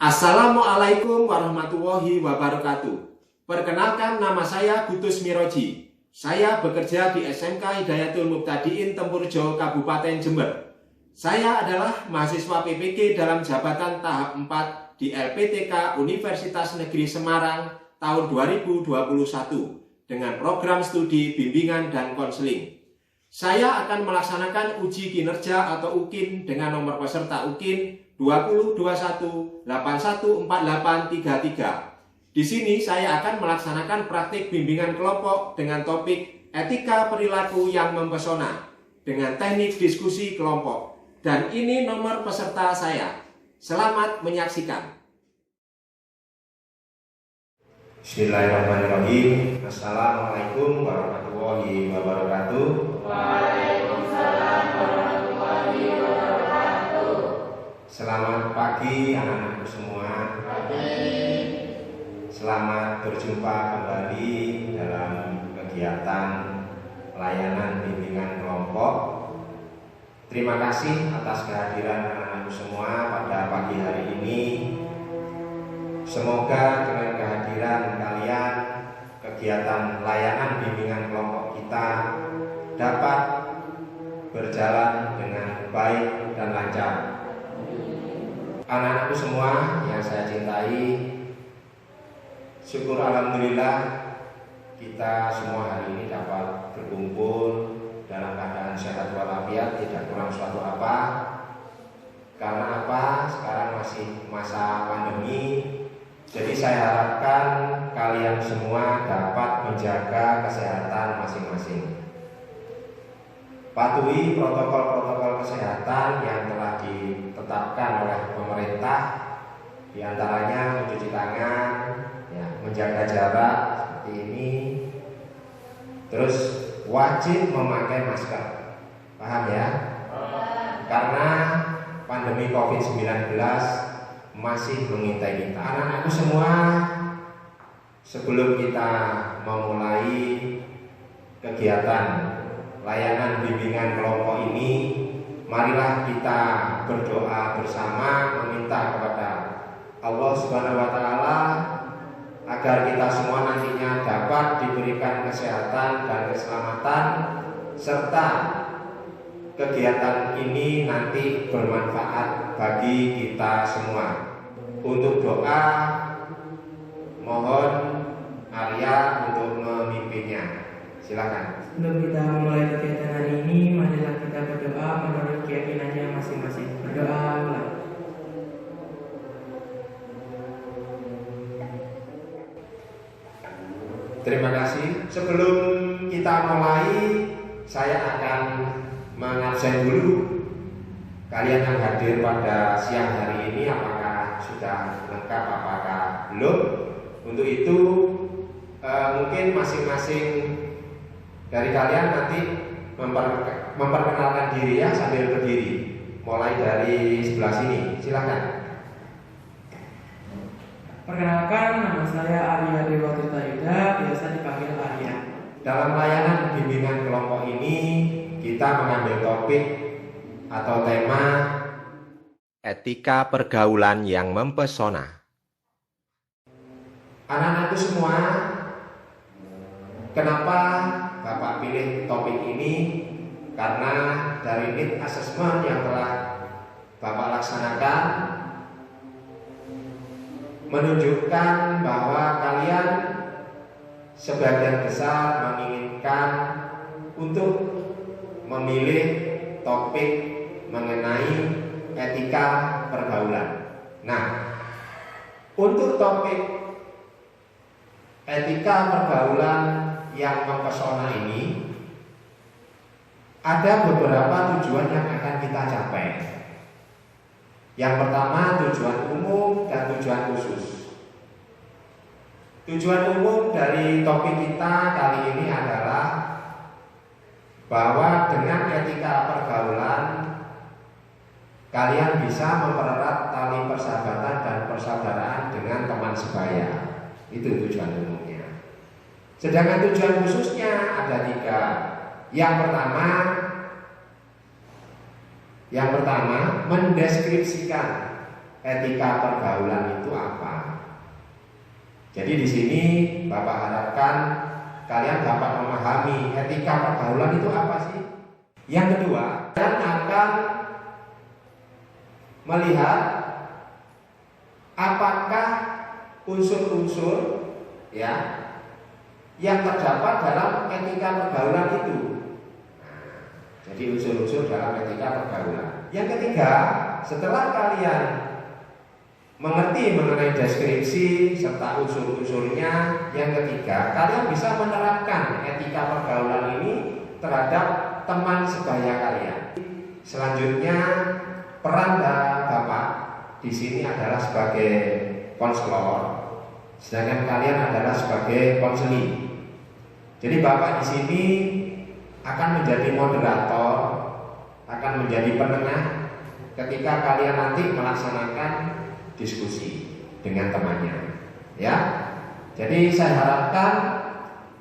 Assalamualaikum warahmatullahi wabarakatuh. Perkenalkan, nama saya Gutus Miroji. Saya bekerja di SMK Hidayatul Mubtadiin Tempurjo, Kabupaten Jember. Saya adalah mahasiswa PPG dalam jabatan tahap 4 di LPTK Universitas Negeri Semarang tahun 2021 dengan program studi bimbingan dan konseling. Saya akan melaksanakan uji kinerja atau UKIN dengan nomor peserta UKIN 2021814833. Di sini saya akan melaksanakan praktik bimbingan kelompok dengan topik etika perilaku yang mempesona dengan teknik diskusi kelompok. Dan ini nomor peserta saya. Selamat menyaksikan. Bismillahirrahmanirrahim. Assalamualaikum warahmatullahi wabarakatuh. Waalaikumsalam warahmatullahi wabarakatuh. Selamat pagi anak-anakku semua. Selamat berjumpa kembali dalam kegiatan layanan bimbingan kelompok. Terima kasih atas kehadiran anak-anakku semua pada pagi hari ini. Semoga dengan kehadiran kalian, kegiatan layanan bimbingan kelompok kita dapat berjalan dengan baik dan lancar. Anak-anakku semua yang saya cintai, syukur alhamdulillah kita semua hari ini dapat berkumpul dalam keadaan sehat walafiat, tidak kurang suatu apa. Karena apa? Sekarang masih masa pandemi. Jadi saya harapkan kalian semua dapat menjaga kesehatan masing-masing. Patuhi protokol-protokol kesehatan yang telah ditetapkan oleh pemerintah, diantaranya mencuci tangan, menjaga jarak seperti ini. Terus wajib memakai masker. Paham ya? Karena pandemi COVID-19 masih mengintai kita. Anak-anakku semua, sebelum kita memulai kegiatan layanan bimbingan kelompok ini, marilah kita berdoa bersama meminta kepada Allah Subhanahu wa taala agar kita semua nantinya dapat diberikan kesehatan dan keselamatan, serta kegiatan ini nanti bermanfaat bagi kita semua. Untuk doa, mohon Arya untuk memimpinnya. Silakan. Sebelum kita memulai kegiatan hari ini, marilah kita berdoa menurut keyakinannya masing-masing. Berdoa mulai. Terima kasih. Sebelum kita mulai, saya akan mengabsen dulu kalian yang hadir pada siang hari ini, apakah sudah lengkap, apakah belum. Untuk itu mungkin masing-masing dari kalian nanti memperkenalkan diri ya sambil berdiri. Mulai dari sebelah sini, silakan. Perkenalkan, nama saya Arya Dewa Tirta Yuda, biasa dipanggil Arya. Dalam layanan bimbingan kelompok ini, kita mengambil topik atau tema Etika pergaulan yang mempesona. Anak-anakku semua, kenapa Bapak pilih topik ini? Karena dari need assessment yang telah Bapak laksanakan menunjukkan bahwa kalian sebagian besar menginginkan untuk memilih topik mengenai etika pergaulan. Nah, untuk topik etika pergaulan yang mempesona ini ada beberapa tujuan yang akan kita capai. Yang pertama, tujuan umum dan tujuan khusus. Tujuan umum dari topik kita kali ini adalah bahwa dengan etika pergaulan kalian bisa mempererat tali persahabatan dan persaudaraan dengan teman sebaya. Itu tujuan umumnya. Sedangkan tujuan khususnya ada 3. Yang pertama mendeskripsikan etika pergaulan itu apa. Jadi di sini Bapak harapkan kalian dapat memahami etika pergaulan itu apa sih. Yang kedua, kalian akan melihat apakah unsur-unsur ya yang terdapat dalam etika pergaulan itu. Jadi unsur-unsur dalam etika pergaulan. Yang ketiga, setelah kalian mengerti mengenai deskripsi serta unsur-unsurnya, yang ketiga, kalian bisa menerapkan etika pergaulan ini terhadap teman sebaya kalian. Selanjutnya, peran Bapak di sini adalah sebagai konselor, sedangkan kalian adalah sebagai konseling. Jadi Bapak di sini akan menjadi moderator, akan menjadi penengah ketika kalian nanti melaksanakan diskusi dengan temannya. Ya. Jadi saya harapkan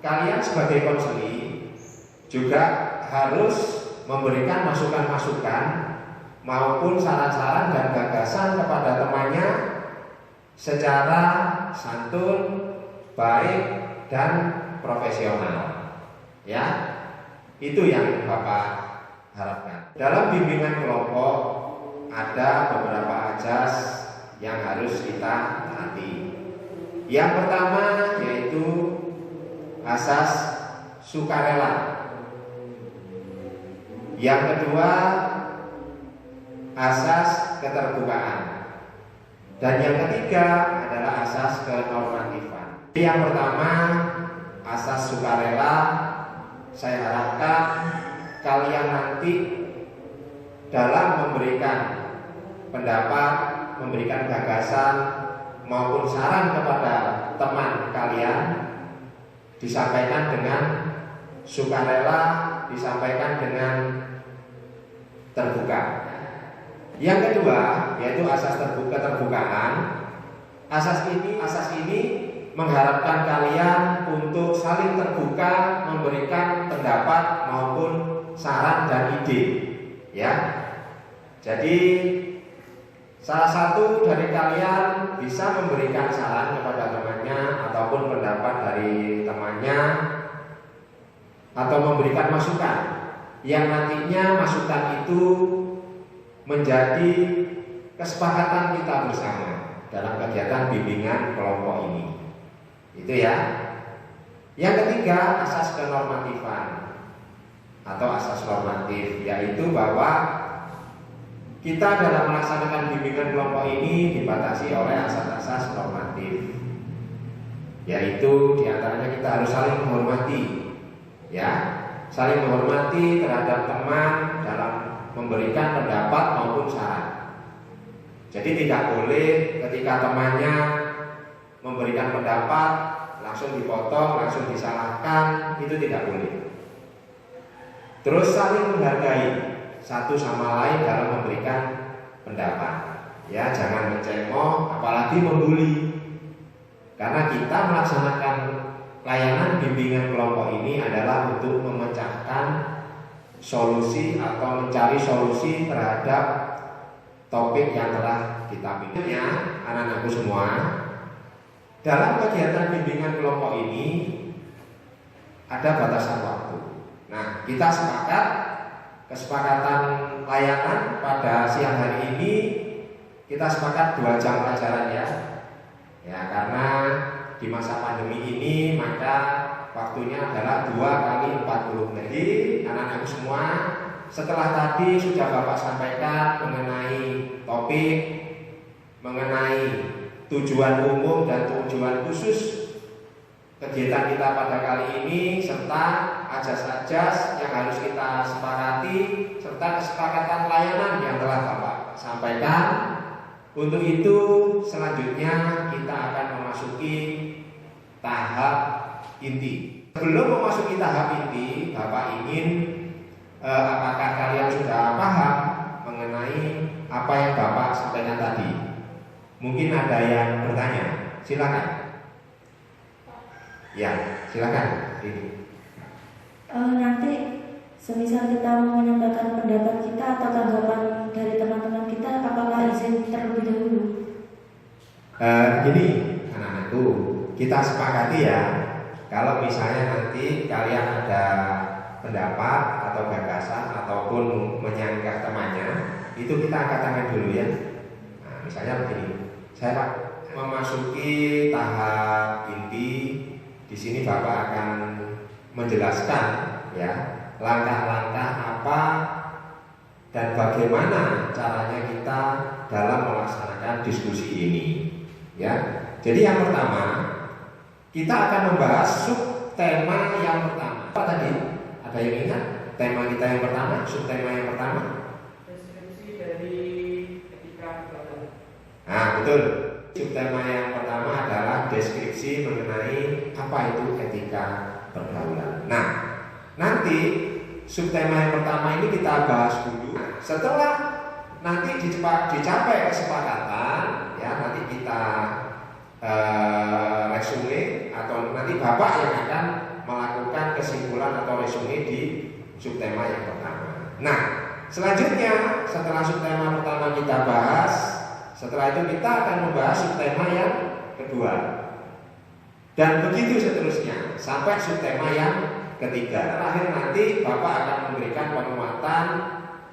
kalian sebagai konseling juga harus memberikan masukan-masukan maupun saran-saran dan gagasan kepada temannya secara santun, baik dan profesional. Ya. Itu yang Bapak harapkan. Dalam bimbingan kelompok ada beberapa ajas yang harus kita taati. Yang pertama yaitu asas sukarela. Yang kedua asas keterbukaan. Dan yang ketiga adalah asas kenormatifan. Yang pertama asas sukarela. Saya harapkan kalian nanti dalam memberikan pendapat, memberikan gagasan maupun saran kepada teman kalian disampaikan dengan sukarela, disampaikan dengan terbuka. Yang kedua yaitu asas keterbukaan. Asas ini mengharapkan kalian untuk saling terbuka memberikan pendapat maupun saran dan ide. Ya. Jadi salah satu dari kalian bisa memberikan saran kepada temannya ataupun pendapat dari temannya atau memberikan masukan yang nantinya masukan itu menjadi kesepakatan kita bersama dalam kegiatan bimbingan kelompok ini. Itu ya. Yang ketiga asas kenormatifan atau asas normatif, yaitu bahwa kita dalam melaksanakan bimbingan kelompok ini dibatasi oleh asas-asas normatif, yaitu diantaranya kita harus saling menghormati, ya, saling menghormati terhadap teman dalam memberikan pendapat maupun saran. Jadi tidak boleh ketika temannya memberikan pendapat langsung dipotong, langsung disalahkan, itu tidak boleh. Terus saling menghargai satu sama lain dalam memberikan pendapat. Ya, jangan mencemooh, apalagi membuli. Karena kita melaksanakan layanan bimbingan kelompok ini adalah untuk memecahkan solusi atau mencari solusi terhadap topik yang telah kita bimbing. Anak-anakku semua, dalam kegiatan bimbingan kelompok ini ada batasan waktu. Nah, kita sepakat kesepakatan layanan pada siang hari ini kita sepakat 2 jam pelajaran ya. Ya, karena di masa pandemi ini maka waktunya adalah 2 kali 40 menit. Jadi anak-anakku semua, setelah tadi sudah Bapak sampaikan mengenai topik, mengenai tujuan umum dan tujuan khusus kegiatan kita pada kali ini, serta ajas-ajas yang harus kita sepakati, serta kesepakatan layanan yang telah Bapak sampaikan. Untuk itu selanjutnya kita akan memasuki tahap inti. Sebelum memasuki tahap inti, Bapak ingin apakah kalian sudah paham mengenai apa yang Bapak sampaikan tadi? Mungkin ada yang bertanya, silakan. Ya, silakan. Nanti Semisal kita mau menyampaikan pendapat kita atau tanggapan dari teman-teman kita, apakah izin terlebih dahulu? Gini anak-anakku, kita sepakati ya, kalau misalnya nanti kalian ada pendapat atau gagasan ataupun menyanggah temannya, itu kita angkat tangan dulu ya. Nah, misalnya begini, saya Pak memasuki tahap inti, di sini Bapak akan menjelaskan ya langkah-langkah apa dan bagaimana caranya kita dalam melaksanakan diskusi ini ya. Jadi yang pertama kita akan membahas subtema yang pertama. Apa tadi? Ada yang ingat tema kita yang pertama, subtema yang pertama? Deskripsi dari etika pergaulan. Nah, betul. Subtema yang pertama adalah deskripsi mengenai apa itu etika pergaulan. Nah, nanti subtema yang pertama ini kita bahas dulu. Setelah nanti dicapai kesepakatan, ya nanti kita resume atau nanti Bapak yang akan melakukan kesimpulan atau resume di subtema yang pertama. Nah, selanjutnya setelah subtema pertama kita bahas, setelah itu kita akan membahas subtema yang kedua. Dan begitu seterusnya sampai subtema yang ketiga. Terakhir nanti Bapak akan memberikan penguatan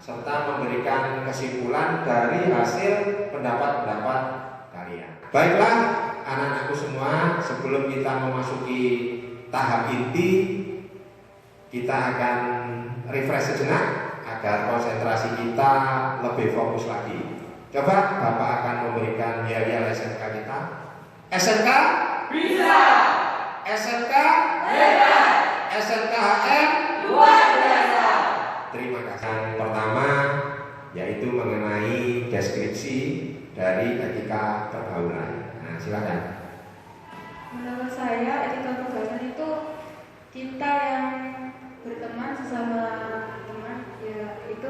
serta memberikan kesimpulan dari hasil pendapat-pendapat kalian. Baiklah anak-anakku semua, sebelum kita memasuki tahap inti, kita akan refresh sejenak agar konsentrasi kita lebih fokus lagi. Coba Bapak akan memberikan yel-yel SMK kita. SMK Bisa. SMK Hebat. SMKHM Luar biasa. Terima kasih. Yang pertama yaitu mengenai deskripsi dari etika pergaulan. Nah, silakan. Menurut saya etika pergaulan itu kita yang berteman sesama teman, ya itu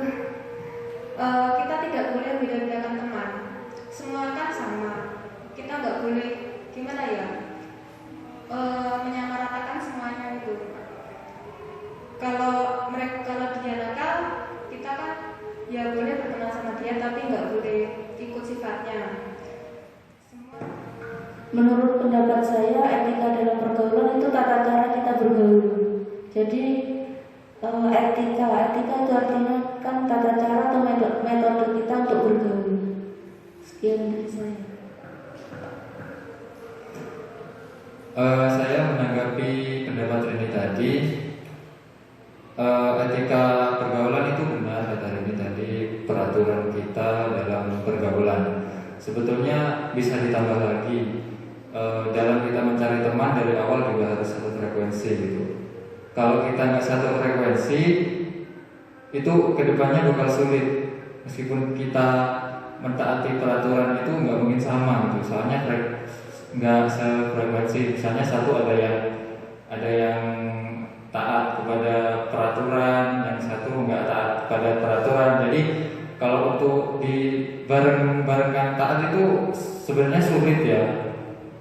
kita tidak boleh beda-bedakan teman. Semua kan sama. Kita nggak boleh gimana ya menyamaratakan semuanya itu. Kalau dia nakal, kita kan ya boleh berkenalan sama dia, tapi nggak boleh ikut sifatnya. Menurut pendapat saya, etika dalam pergaulan itu tata cara kita bergaul. Jadi etika itu artinya kan tata cara atau metode kita untuk bergaul. Sekian dari saya. Saya menanggapi pendapat Rini tadi, etika pergaulan itu benar kata Rini tadi, peraturan kita dalam pergaulan. Sebetulnya bisa ditambah lagi, dalam kita mencari teman dari awal juga harus satu frekuensi gitu. Kalau kita nggak satu frekuensi, itu kedepannya bakal sulit. Meskipun kita mentaati peraturan itu nggak mungkin sama gitu. Soalnya nggak sefrekuensi. Misalnya satu ada yang taat kepada peraturan, yang satu nggak taat kepada peraturan. Jadi kalau untuk dibareng-barengkan taat itu sebenarnya sulit ya.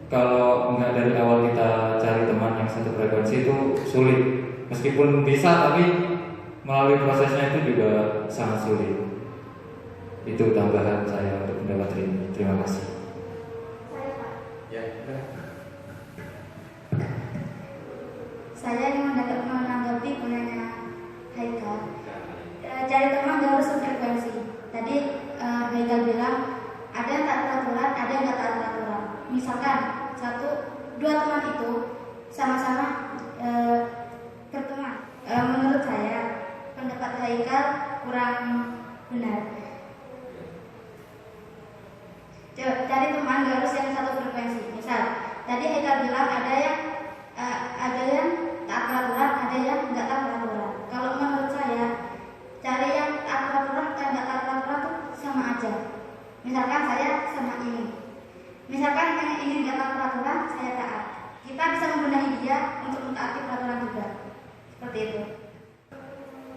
Kalau nggak dari awal kita cari teman yang satu frekuensi itu sulit. Meskipun bisa, tapi melalui prosesnya itu juga sangat sulit. Itu tambahan saya untuk pendapat ini. Terima kasih. Saya yang menanggapi penanya Haikal. Cari teman gak harus frekuensi. Tadi Haikal bilang ada yang taat peraturan, ada yang nggak taat peraturan. Misalkan dua teman itu sama-sama berteman. Menurut saya pendapat Haikal kurang benar. Cari teman gak harus yang satu frekuensi. Misal tadi Haikal bilang ada yang taat peraturan, ada yang nggak taat peraturan. Kalau menurut saya cari yang taat peraturan dan nggak taat peraturan itu sama aja. Misalkan saya sama ini. Misalkan yang ini nggak taat peraturan, saya taat. Kita bisa membenahi dia untuk mentaati peraturan juga. Seperti itu.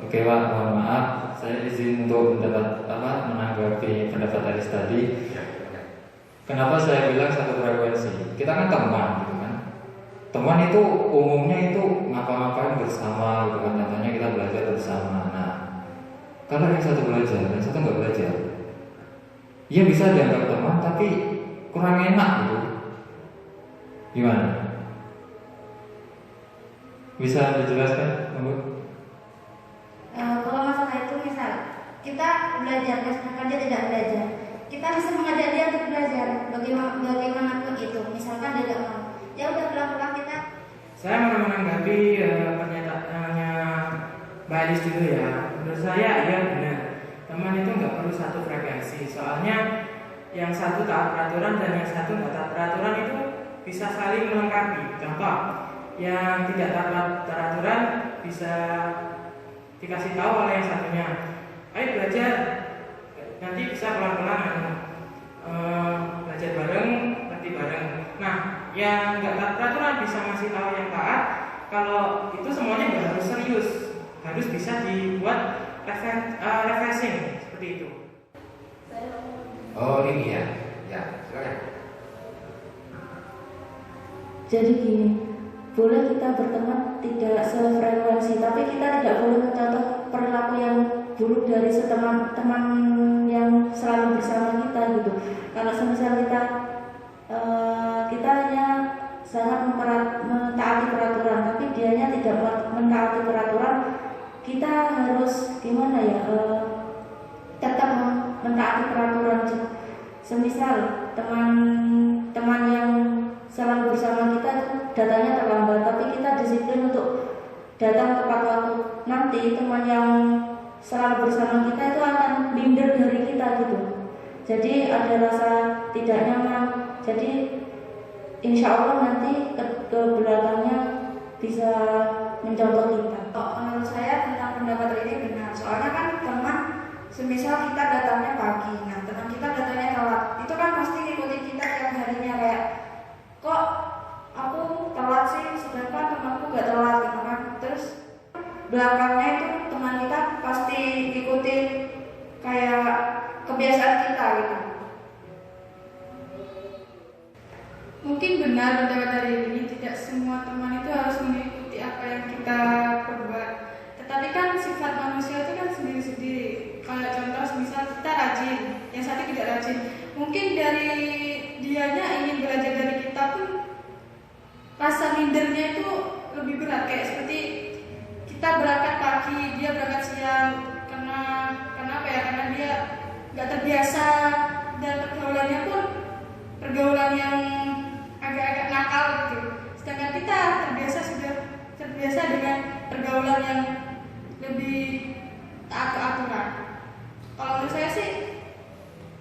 Oke Pak, mohon maaf, saya izin untuk menanggapi pendapat Aris tadi. Kenapa saya bilang satu frekuensi? Kita kan teman, gitu kan? teman itu umumnya itu ngapa-ngapain bersama, bukan katanya kita belajar bersama. Nah, kalau yang satu belajar, yang satu nggak belajar, ia bisa dianggap teman tapi kurang enak gitu. Gimana? Bisa dijelaskan, Bu? Kalau masalah itu misal kita belajar, sedangkan dia tidak belajar, kita bisa mengajak dia untuk belajar, bagaimanapun itu. Misalkan dia tidak mau, ya udah pelan-pelan kita. Saya mau menanggapi pernyataannya Mbak Elis dulu ya. Menurut saya ya benar, teman itu nggak perlu satu frekuensi. Soalnya yang satu taat peraturan dan yang satu nggak taat peraturan itu bisa saling melengkapi. Contoh, yang tidak taat peraturan bisa dikasih tahu oleh yang satunya, ayo belajar, nanti bisa pelan-pelan belajar bareng, nanti bareng. Nah, yang nggak taat peraturan bisa ngasih tahu yang taat, kalau itu semuanya nggak harus serius, harus bisa dibuat refreshing seperti itu. Oh ini ya, ya silakan. Jadi gini, boleh kita berteman tidak sefrekuensi, tapi kita tidak boleh mencontoh perilaku yang buruk dari teman yang selalu bersama kita gitu. Kalau semisal kita hanya sangat mentaati peraturan, tapi dianya tidak mentaati peraturan, kita harus gimana ya? Tetap mentaati peraturan. Semisal teman yang selalu bersama kita itu datanya terlambat, tapi kita disiplin untuk datang tepat waktu. Nanti teman yang selalu bersama kita itu akan minder dari kita gitu. Jadi ada rasa tidak nyaman. Jadi insya Allah nanti ke belakangnya bisa mencontoh kita. Menurut saya tentang pendapat ini benar. Soalnya kan teman, semisal kita datangnya pagi, nah teman kita datangnya telat, itu kan pasti ngikutin kita tiap harinya kayak, kok aku telat sih, sedangkan temanku gak telat gitu kan. Terus belakangnya itu teman kita pasti ngikutin kayak kebiasaan kita gitu. Mungkin benar pendapat dari ini, tidak semua teman itu harus mengikuti apa yang kita perbuat. Tetapi kan sifat manusia itu kan sendiri-sendiri. Kayak contoh, misal kita rajin, yang satu tidak rajin. Mungkin dari dianya ingin belajar dari kita pun rasa mindernya itu lebih berat. Kayak seperti kita berangkat pagi, dia berangkat siang. Kenapa ya? Karena dia nggak terbiasa dan pergaulannya pun pergaulan yang agak-agak nakal gitu. Sedangkan kita sudah terbiasa dengan pergaulan yang lebih taat ke aturan. Kalau menurut saya sih,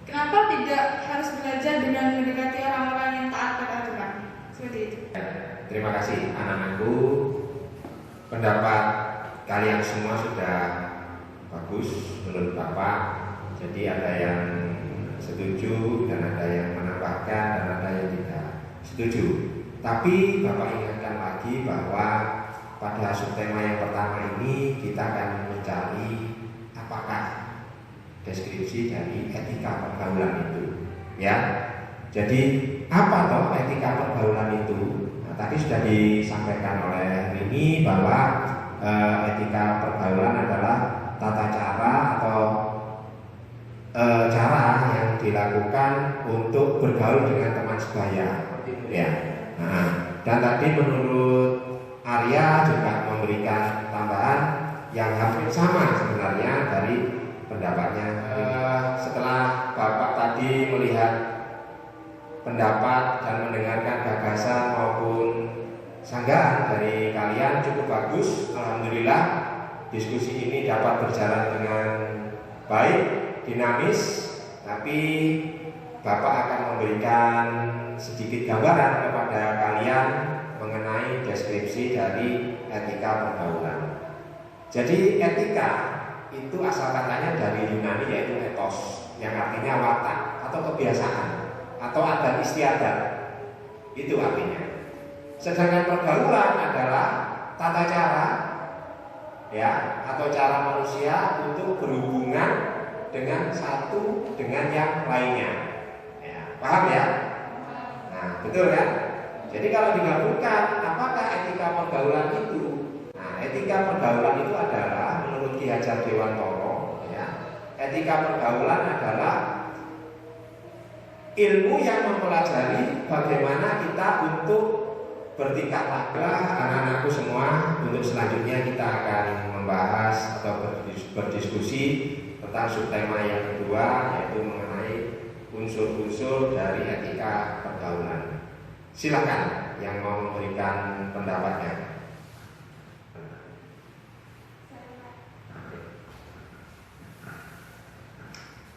kenapa tidak harus belajar dengan mendekati orang-orang yang taat pada aturan? Seperti itu. Terima kasih anak-anakku. Pendapat kalian semua sudah bagus menurut Bapak. Jadi ada yang setuju dan ada yang menambahkan dan ada yang tidak setuju. Tapi Bapak ingatkan lagi bahwa pada subtema yang pertama ini kita akan mencari apakah deskripsi dari etika pergaulan itu, ya. Jadi apa toh etika pergaulan itu? Nah, tadi sudah disampaikan oleh Rini bahwa etika pergaulan adalah tata cara atau cara yang dilakukan untuk bergaul dengan teman sebaya, ya. Nah, dan tadi menurut Arya juga memberikan tambahan yang hampir sama sebenarnya dari pendapatnya. Setelah Bapak tadi melihat pendapat dan mendengarkan gagasan maupun sanggahan dari kalian cukup bagus, alhamdulillah diskusi ini dapat berjalan dengan baik, dinamis, tapi Bapak akan memberikan sedikit gambaran kepada kalian mengenai deskripsi dari etika pergaulan. Jadi etika itu asal katanya dari Yunani yaitu ethos, yang artinya watak atau kebiasaan atau adat istiadat. Itu artinya. Sedangkan pergaulan adalah tata cara, ya, atau cara manusia untuk berhubungan dengan satu dengan yang lainnya. Ya, paham ya? Nah, betul kan? Jadi kalau digabungkan, apakah etika pergaulan itu? Nah, etika pergaulan itu adalah menurut Ki Hajar Dewantoro, ya, etika pergaulan adalah ilmu yang mempelajari bagaimana kita untuk bertingkah laku. Anak-anakku semua, untuk selanjutnya kita akan membahas atau berdiskusi tentang subtema yang kedua, yaitu mengenai unsur-unsur dari etika pergaulan. Silakan yang mau memberikan pendapatnya.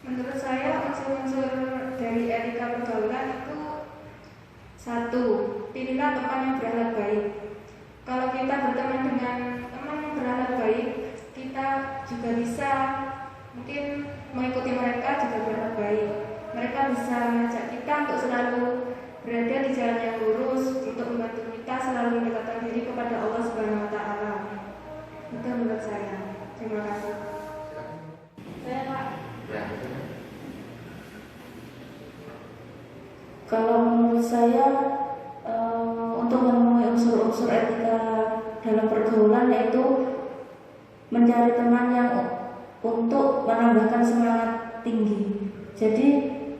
Menurut saya unsur-unsur dari etika pergaulan itu satu, pilihlah teman yang berakhlak baik. Kalau kita berteman dengan teman yang berakhlak baik, kita juga bisa mungkin mengikuti mereka juga berakhlak baik. Mereka bisa mengajak kita untuk selalu berada di jalan yang lurus, untuk membantu kita selalu mendekatkan diri kepada Allah Subhanahu wa Ta'ala. Itu menurut saya. Terima kasih. Saya Pak. Ya. Kalau menurut saya untuk menemui unsur-unsur etika dalam pergaulan yaitu mencari teman yang untuk menambahkan semangat tinggi. Jadi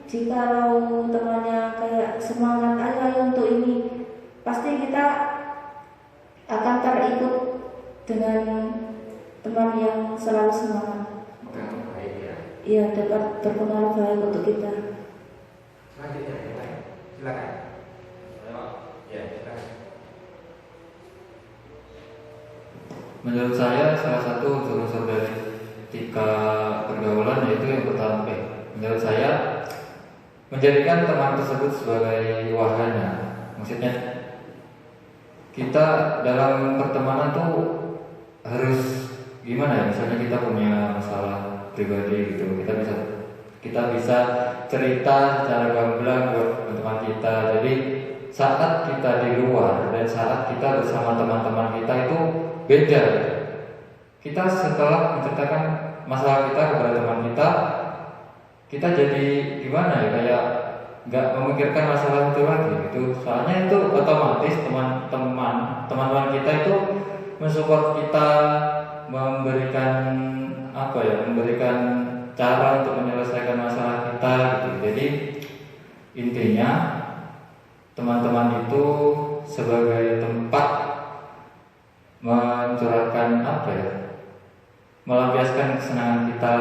jikalau temannya kayak semangat ayo untuk ini, pasti kita akan terikut dengan teman yang selalu semangat. Iya, dapat berpengaruh baik untuk kita. Selanjutnya, silakan. Ya, silakan. Menurut saya salah satu unsur-unsur dari etika pergaulan yaitu yang pertama, menurut saya menjadikan teman tersebut sebagai wahana. Maksudnya kita dalam pertemanan tuh harus gimana ya? Misalnya kita punya masalah pribadi gitu, kita bisa cerita secara gamblang buat teman kita. Jadi saat kita di luar dan saat kita bersama teman-teman kita itu beda. Kita setelah menceritakan masalah kita kepada teman kita jadi gimana ya, kayak nggak memikirkan masalah itu lagi gitu. Soalnya itu otomatis teman-teman kita itu mensupport kita, memberikan memberikan cara untuk menyelesaikan masalah kita gitu. Jadi intinya teman-teman itu sebagai tempat mencurahkan melampiaskan kesenangan kita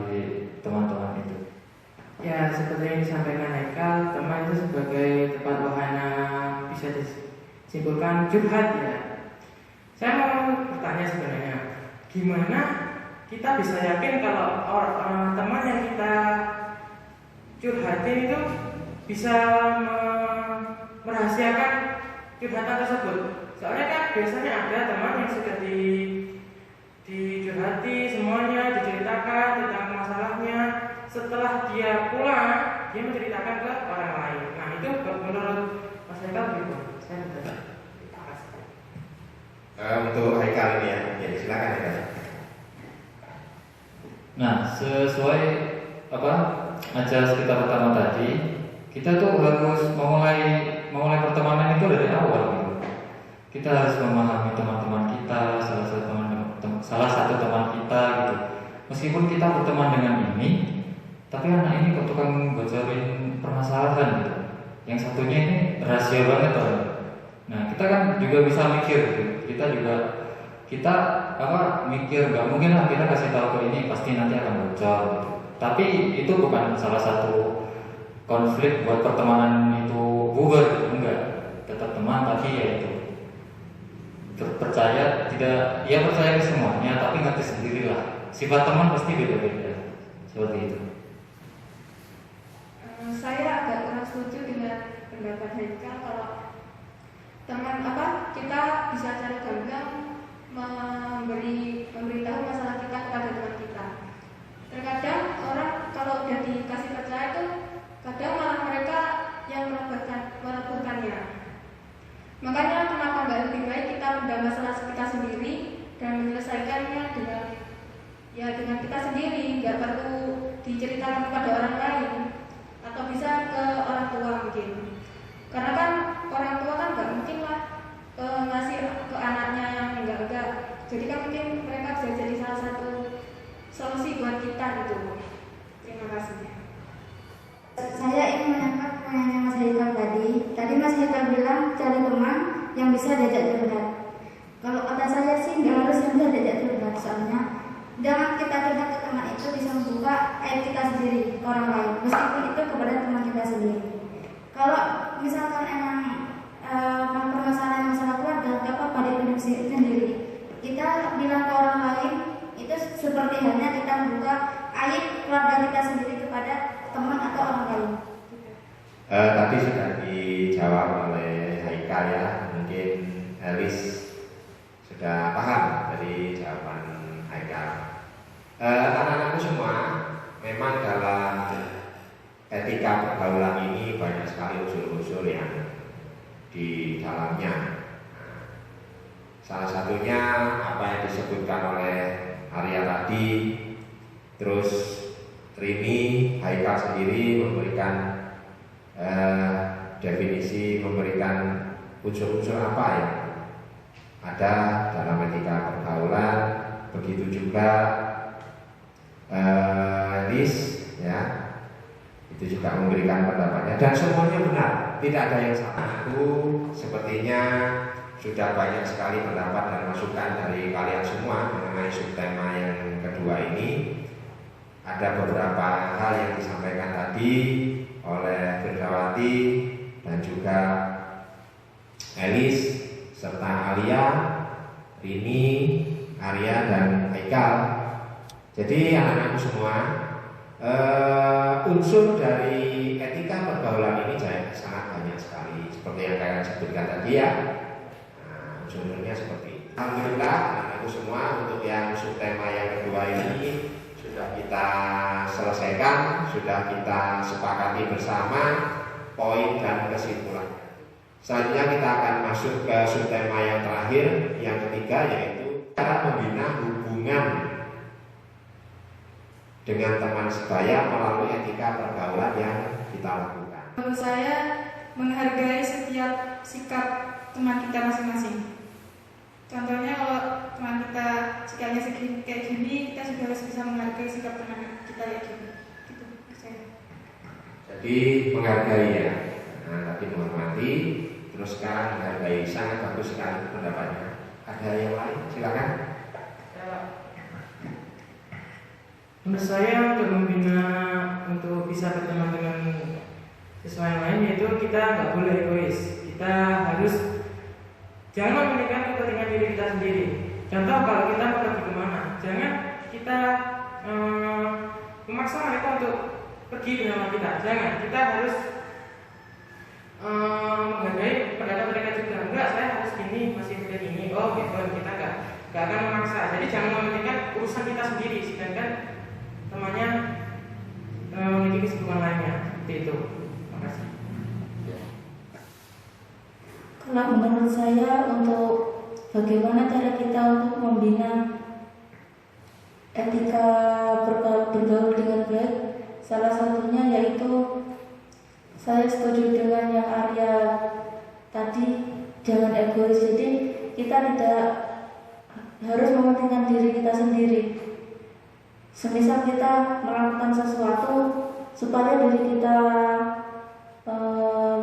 di teman-teman itu. Ya, seperti yang disampaikan Haikal, teman itu sebagai tempat wahana, bisa disimpulkan curhat ya. Saya mau bertanya sebenarnya, gimana kita bisa yakin kalau teman yang kita curhatin itu bisa merahasiakan curhatan tersebut? Soalnya kan biasanya ada teman yang sudah dicurhati semuanya, diceritakan tentang masalahnya. Setelah dia pulang, dia menceritakan ke orang lain. Nah, itu menurut Mas Haikal begitu. Saya bertanya. Terima kasih. Untuk Haikal ini ya, jadi silakan Haikal. Nah, sesuai ajas kita pertama tadi, kita tuh harus memulai pertemanan itu dari awal gitu. Kita harus memahami teman-teman kita, salah satu teman kita gitu. Meskipun kita berteman dengan ini, tapi anak ini kok tukang bocorin permasalahan gitu. Yang satunya ini rahasia banget kan. Nah, kita kan juga bisa mikir gitu. Kita mikir nggak mungkin lah kita kasih tahu ke ini pasti nanti akan bocor gitu. Tapi itu bukan salah satu konflik buat pertemanan itu bubar gitu. Enggak, tetap teman tapi ya itu percaya ke semuanya tapi ngerti sendirilah. Sifat teman pasti beda-beda seperti itu. Saya agak kurang setuju dengan pendapat Haikal kalau kita bisa cara gamblang memberitahu masalah kita kepada teman kita. Terkadang orang kalau udah dikasih percaya itu kadang malah mereka yang merebutkannya. Makanya kenapa nggak lebih baik kita mendam masalah kita sendiri dan menyelesaikannya dengan kita sendiri, nggak perlu diceritakan kepada orang lain atau bisa ke orang tua mungkin. Karena kan orang tua kan nggak Jadi kan mungkin mereka bisa jadi salah satu solusi buat kita gitu. Terima kasih. Saya ingin menangkap pertanyaannya Mas Haikal tadi. Tadi Mas Haikal bilang cari teman yang bisa diajak curhat. Kalau kata saya sih nggak harus yang bisa diajak curhat, soalnya jangan kita curhat ke teman itu bisa membuka aib kita sendiri ke orang lain, meskipun itu kepada teman kita sendiri. Kalau misalkan emang permasalahan masalah keluarga, nggak apa-apa dipendam sendiri. Kita bilang ke orang lain itu seperti halnya kita membuka aib keluarga kita sendiri kepada teman atau orang lain. Tadi sudah dijawab oleh Haikal ya, mungkin Elis sudah paham dari jawaban Haikal. Anak-anakku semua, memang dalam etika pergaulan ini banyak sekali usul-usul yang di dalamnya. Salah satunya apa yang disebutkan oleh Arya tadi, terus Rini, Haikal sendiri memberikan definisi, memberikan unsur-unsur apa yang ada dalam etika pergaulan. Begitu juga Lis ya, itu juga memberikan pendapatnya dan semuanya benar, tidak ada yang salah. Aku sepertinya sudah banyak sekali pendapat dan masukan dari kalian semua mengenai subtema yang kedua ini. Ada beberapa hal yang disampaikan tadi oleh Firdawati dan juga Elis serta Alia, Rini, Arya dan Haikal. Jadi anak-anakku semua, unsur dari etika pergaulan ini sangat banyak sekali, seperti yang kalian sebutkan tadi ya. Unsurnya seperti itu. Alhamdulillah anak-anakku semua, untuk yang subtema yang kedua ini sudah kita selesaikan, sudah kita sepakati bersama poin dan kesimpulan. Selanjutnya kita akan masuk ke subtema yang terakhir, yang ketiga, yaitu cara membina hubungan dengan teman sebaya melalui etika pergaulan yang kita lakukan. Menurut saya, menghargai setiap sikap teman kita masing-masing. Contohnya kalau teman kita sikapnya kayak gini, kita juga harus bisa menghargai sikap teman kita kayak gini. Gitu saya. Jadi menghargai ya. Nah, tadi menghormati, terus sekarang menghargai, sangat bagus sekali pendapatnya. Ada yang lain? Silakan. Menurut saya untuk membina, untuk bisa berteman dengan siswa yang lain, yaitu kita nggak boleh egois. Kita harus jangan mementingkan kepentingan diri kita sendiri. Contoh kalau kita mau pergi kemana, jangan kita memaksa mereka untuk pergi bersama kita. Jangan, kita harus menghargai pendapat mereka juga. Enggak, saya harus gini, masih muda gini. Oh, gitu, kita nggak akan memaksa. Jadi jangan mementingkan urusan kita sendiri, sedangkan temannya memiliki kesibukan lainnya. Seperti itu. Terima kasih. Kalau menurut saya, untuk bagaimana cara kita untuk membina etika bergaul dengan baik, salah satunya yaitu saya setuju dengan yang Arya tadi, jangan egois. Jadi kita tidak harus mementingkan diri kita sendiri. Semisal kita melakukan sesuatu supaya diri kita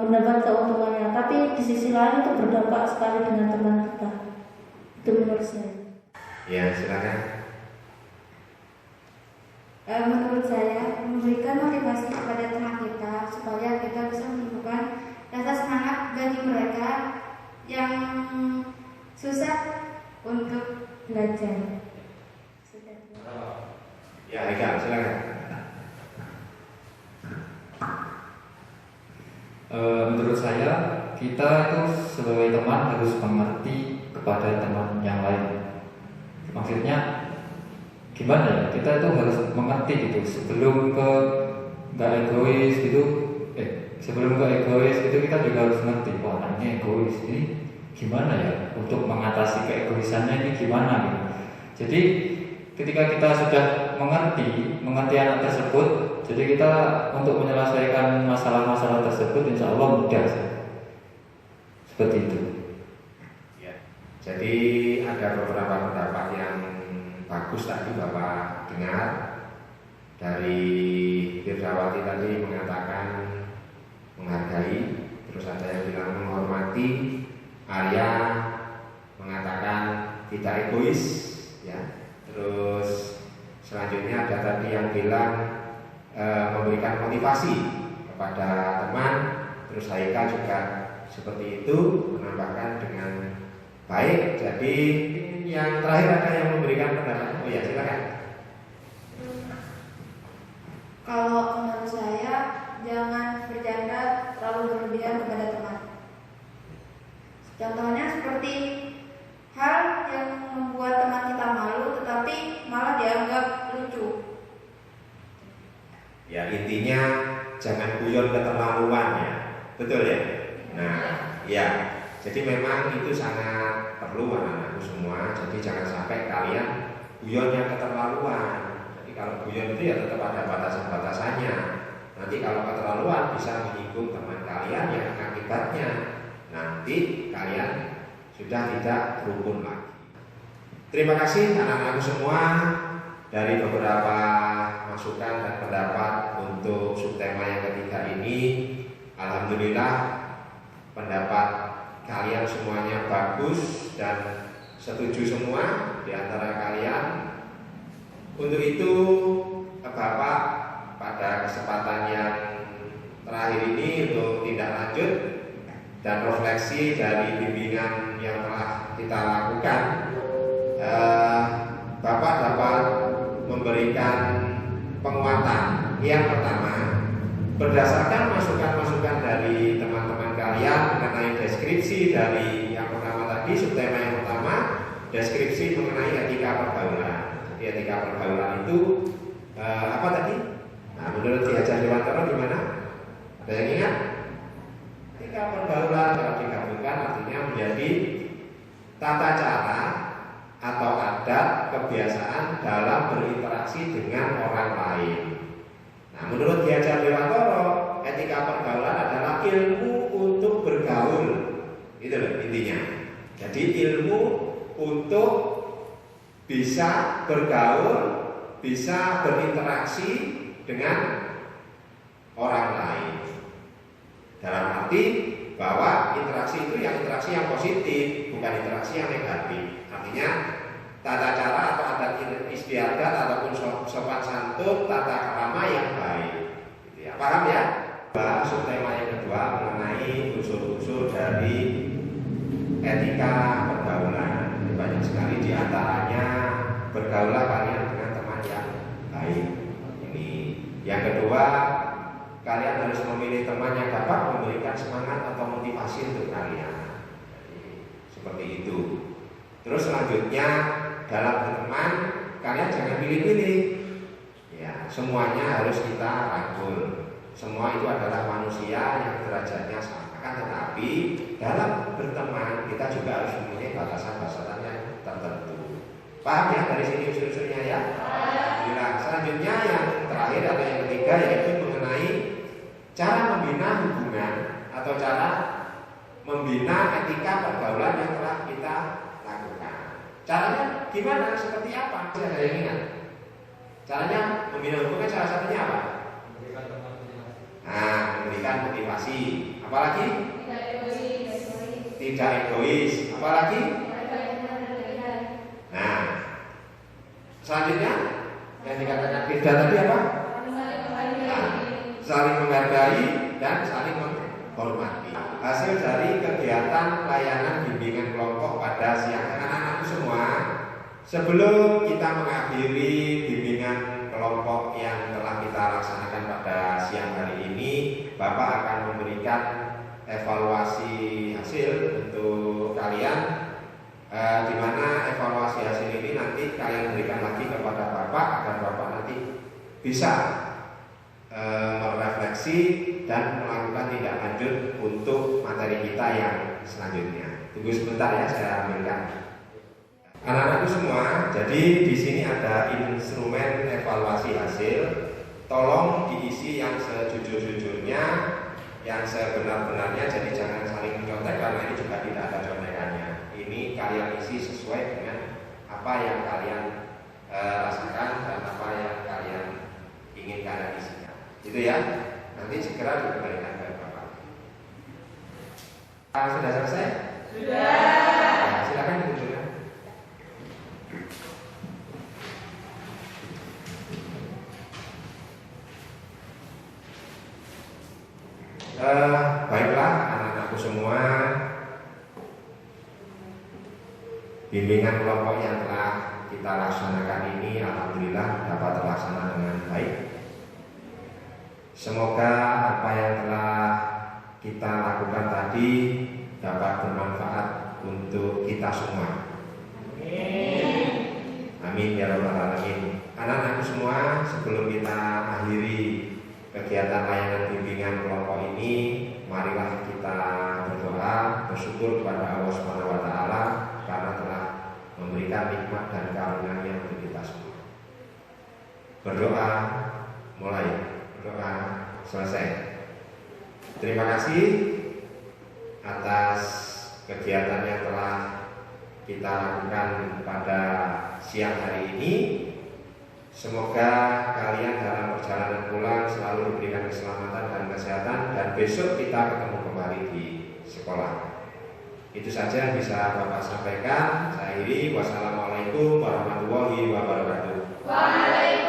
mendapat keuntungannya, tapi di sisi lain itu berdampak sekali dengan teman kita. Itu menurut saya. Ya, silakan. Menurut saya, memberikan motivasi kepada teman kita supaya kita bisa menumbuhkan rasa semangat bagi mereka yang susah untuk belajar. Ya, Haikal, silakan. Menurut saya, kita itu sebagai teman harus mengerti kepada teman yang lain. Maksudnya gimana ya? Kita itu harus mengerti gitu sebelum ke nggak egois gitu. Sebelum ke egois itu kita juga harus ngerti. Wah, anaknya egois ini gimana ya? Untuk mengatasi keegoisannya ini gimana gitu. Jadi ketika kita sudah mengerti anak tersebut, jadi kita untuk menyelesaikan masalah-masalah tersebut insya Allah mudah. Seperti itu. Ya. Jadi ada beberapa pendapat yang bagus tadi Bapak dengar. Dari Firdawati tadi mengatakan menghargai, terus ada yang bilang menghormati, Arya mengatakan tidak egois, ya. Terus selanjutnya ada tadi yang bilang memberikan motivasi kepada teman. Terus Haika juga seperti itu, menambahkan dengan baik. Jadi yang terakhir ada yang memberikan pendapat. Oh ya, silakan. Kalau menurut saya jangan bercanda terlalu berlebihan kepada teman. Contohnya seperti hal yang membuat teman kita malu tetapi malah dianggap lucu. Ya, intinya jangan guyon keterlaluan ya. Betul ya? Nah, ya. Jadi memang itu sangat perlu anak-anakku semua. Jadi jangan sampai kalian guyon yang keterlaluan. Jadi kalau guyon itu ya tetap ada batasan-batasannya. Nanti kalau keterlaluan bisa menyinggung teman kalian yang akibatnya nanti kalian sudah tidak rukun lagi. Terima kasih anak-anakku semua dari beberapa masukan dan pendapat untuk subtema yang ketiga ini. Alhamdulillah pendapat kalian semuanya bagus dan setuju semua di antara kalian. Untuk itu Bapak pada kesempatan yang terakhir ini untuk tindak lanjut dan refleksi dari bimbingan yang telah kita lakukan, Bapak dapat memberikan penguatan. Yang pertama, berdasarkan masukan-masukan dari teman-teman kalian mengenai deskripsi dari yang pertama tadi, subtema yang pertama, deskripsi mengenai etika pergaulan. Jadi etika pergaulan itu apa tadi? Nah, menurut Ki Hajar Dewantara gimana? Ada yang ingat? Etika pergaulan kalau digabungkan artinya menjadi tata cara atau adat kebiasaan dalam berinteraksi dengan orang lain. Nah, menurut Ki Hajar Dewantara, etika pergaulan adalah ilmu untuk bergaul. Itu loh intinya. Jadi ilmu untuk bisa bergaul, bisa berinteraksi dengan orang lain. Dalam arti bahwa interaksi itu yang interaksi yang positif, bukan interaksi yang negatif. Artinya tata cara atau adat istiadat ataupun sopan santun, tata krama yang baik. Gitu ya. Paham ya? Subtema yang kedua mengenai unsur-unsur dari etika pergaulan. Banyak sekali diantaranya bergaulah kalian dengan teman yang baik. Ini yang kedua, kalian harus memilih teman yang dapat memberikan semangat atau motivasi untuk kalian. Seperti itu. Terus selanjutnya dalam berteman kalian jangan pilih-pilih. Ya, semuanya harus kita rangkul. Semua itu adalah manusia yang derajatnya sama. Tetapi dalam berteman kita juga harus mempunyai batasan-batasan yang tertentu. Paham ya dari sini unsur-unsurnya ya? Nah, selanjutnya yang terakhir atau yang ketiga yaitu mengenai cara membina hubungan atau cara membina etika pergaulan yang telah kita lakukan. Caranya gimana? Seperti apa? Saya ada yang ingat. Caranya membina hubungan salah satunya apa? Nah, memberikan motivasi. Apalagi? Tidak egois. Apalagi? Nah, selanjutnya yang dikatakan Firda tadi apa? Nah, saling menghargai dan saling menghormati. Hasil dari kegiatan layanan bimbingan kelompok pada siang anak-anakku semua, sebelum kita mengakhiri bimbingan kelompok yang telah kita laksanakan pada siang hari ini, Bapak akan memberikan evaluasi hasil untuk kalian, di mana evaluasi hasil ini nanti kalian berikan lagi kepada Bapak agar Bapak nanti bisa merefleksi dan melakukan tindak lanjut untuk materi kita yang selanjutnya. Tunggu sebentar ya, saya ambilkan. Anak-anakku semua, jadi di sini ada instrumen evaluasi hasil. Tolong diisi yang sejujur-jujurnya, yang sebenar-benarnya. Jadi jangan saling mencontek karena ini juga tidak ada contekannya. Ini kalian kalian isi sesuai dengan apa yang kalian rasakan dan apa yang kalian ingin kalian isikan. Itu ya. Nanti segera dikembalikan ke Bapak. Sudah selesai? Sudah. Nah, silakan dikumpulkan. Baiklah anak-anakku semua, bimbingan kelompok yang telah kita laksanakan ini alhamdulillah dapat terlaksana dengan baik. Semoga apa yang telah kita lakukan tadi dapat bermanfaat untuk kita semua. Amin ya rabbal alamin. Anak-anakku semua, sebelum kita akhiri kegiatan layanan bimbingan kelompok ini, marilah kita berdoa, bersyukur kepada Allah Subhanahu wa taala karena telah memberikan nikmat dan karunia-Nya untuk kita semua. Berdoa mulai, berdoa selesai. Terima kasih atas kegiatan yang telah kita lakukan pada siang hari ini. Semoga kalian dalam perjalanan pulang selalu diberikan keselamatan dan kesehatan, dan besok kita ketemu kembali di sekolah. Itu saja bisa Bapak sampaikan. Saya akhiri. Wassalamualaikum warahmatullahi wabarakatuh. Waalaikumsalam.